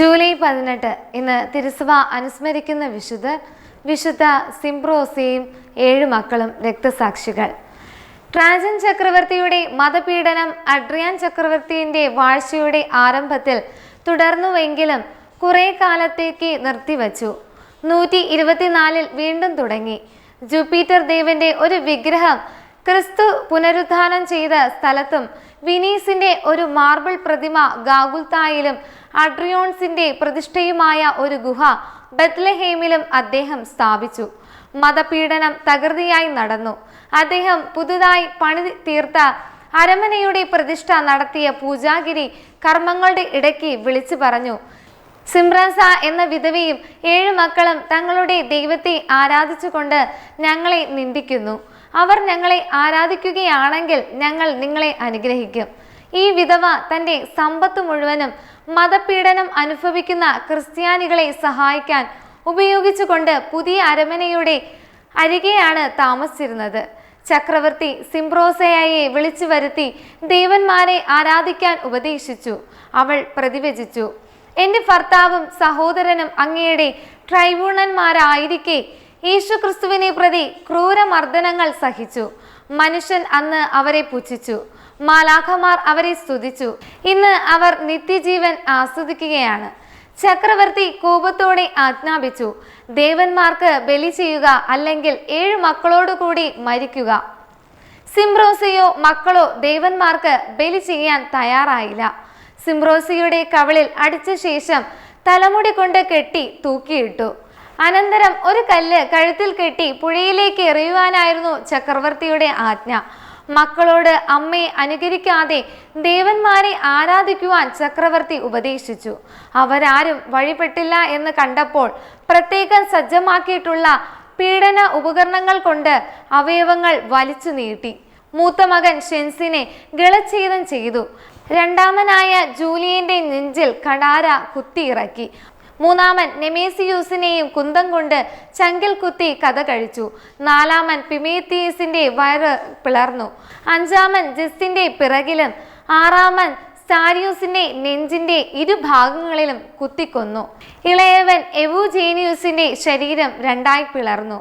July 18 ഇന്ന് തിരുസഭ അനുസ്മരിക്കുന്ന വിശുദ്ധ സിംഫ്രോസയും 7 മക്കളും രക്തസാക്ഷികൾ. ട്രാജൻ ചക്രവർത്തിയുടെ മതപീഡനം അഡ്രിയാൻ ചക്രവർത്തിയുടെ വാഴ്ചയുടെ ആരംഭത്തിൽ തുടർന്നുവെങ്കിലും കുറെ കാലത്തേക്ക് നിർത്തിവച്ചു. 124 വീണ്ടും തുടങ്ങി. ജൂപ്പിറ്റർ ദേവന്റെ ഒരു വിഗ്രഹം ക്രിസ്തു പുനരുത്ഥാനം ചെയ്ത സ്ഥലത്തും വിനീസിന്റെ ഒരു മാർബിൾ പ്രതിമ ഗാഗുൽത്തായിലും അഡ്രിയോൺസിന്റെ പ്രതിഷ്ഠയുമായ ഒരു ഗുഹ ബത്ലഹേമിലും അദ്ദേഹം സ്ഥാപിച്ചു. മതപീഡനം തകൃതിയായി നടന്നു. അദ്ദേഹം പുതുതായി പണി തീർത്ത അരമനയുടെ പ്രതിഷ്ഠ നടത്തിയ പൂജാഗിരി കർമ്മങ്ങളുടെ ഇടയ്ക്ക് വിളിച്ചു പറഞ്ഞു, സിംഫ്രോസ എന്ന വിധവയും 7 മക്കളും തങ്ങളുടെ ദൈവത്തെ ആരാധിച്ചുകൊണ്ട് ഞങ്ങളെ നിന്ദിക്കുന്നു. അവർ ഞങ്ങളെ ആരാധിക്കുകയാണെങ്കിൽ ഞങ്ങൾ നിങ്ങളെ അനുഗ്രഹിക്കും. ഈ വിധവ തൻ്റെ സമ്പത്ത് മുഴുവനും മതപീഡനം അനുഭവിക്കുന്ന ക്രിസ്ത്യാനികളെ സഹായിക്കാൻ ഉപയോഗിച്ചുകൊണ്ട് പുതിയ അരമനയുടെ അരികെയാണ് താമസിച്ചിരുന്നത്. ചക്രവർത്തി സിംഫ്രോസയെ വിളിച്ചു വരുത്തി ദേവന്മാരെ ആരാധിക്കാൻ ഉപദേശിച്ചു. അവൾ പ്രതിവചിച്ചു, എൻ്റെ ഭർത്താവും സഹോദരനും അങ്ങയുടെ ട്രൈബ്യൂണന്മാരായിരിക്കെ യേശുക്രിസ്തുവിനെ പ്രതി ക്രൂരമർദ്ദനങ്ങൾ സഹിച്ചു. മനുഷ്യൻ അന്ന് അവരെ പുച്ഛിച്ചു, മാലാഖമാർ അവരെ സ്തുതിച്ചു. ഇന്ന് അവർ നിത്യജീവൻ ആസ്വദിക്കുകയാണ്. ചക്രവർത്തി കോപത്തോടെ ആജ്ഞാപിച്ചു, ദേവന്മാർക്ക് ബലി ചെയ്യുക, അല്ലെങ്കിൽ 7 മക്കളോടുകൂടി മരിക്കുക. സിംഫ്രോസയോ മക്കളോ ദേവന്മാർക്ക് ബലി ചെയ്യാൻ തയ്യാറായില്ല. സിംഫ്രോസയുടെ കവിളിൽ അടിച്ച ശേഷം തലമുടി കൊണ്ട് കെട്ടി തൂക്കിയിട്ടു. അനന്തരം ഒരു കല്ല് കഴുത്തിൽ കെട്ടി പുഴയിലേക്ക് എറിയുവാനായിരുന്നു ചക്രവർത്തിയുടെ ആജ്ഞ. മക്കളോട് അമ്മയെ അനുകരിക്കാതെ ദേവന്മാരെ ആരാധിക്കുവാൻ ചക്രവർത്തി ഉപദേശിച്ചു. അവരാരും വഴിപ്പെട്ടില്ല എന്ന് കണ്ടപ്പോൾ പ്രത്യേകം സജ്ജമാക്കിയിട്ടുള്ള പീഡന ഉപകരണങ്ങൾ കൊണ്ട് അവയവങ്ങൾ വലിച്ചു നീട്ടി. മൂത്ത മകൻ ഷെൻസിനെ ഗളച്ഛേദം ചെയ്തു. രണ്ടാമനായ ജൂലിയന്റെ നെഞ്ചിൽ കടാര കുത്തിയിറക്കി. മൂന്നാമൻ നെമേസിയൂസിനെയും കുന്തം കൊണ്ട് ചങ്കിൽ കുത്തി കഥ കഴിച്ചു. 4-മൻ പിമേത്തിയസിന്റെ വയറ് പിളർന്നു. 5-മൻ ജസ്റ്റിന്റെ പിറകിലും 6-മൻ സ്റ്റാരിയൂസിന്റെ നെഞ്ചിന്റെ ഇരുഭാഗങ്ങളിലും കുത്തിക്കൊന്നു. ഇളയവൻ എവുജേനിയൂസിന്റെ ശരീരം 2ആയി പിളർന്നു.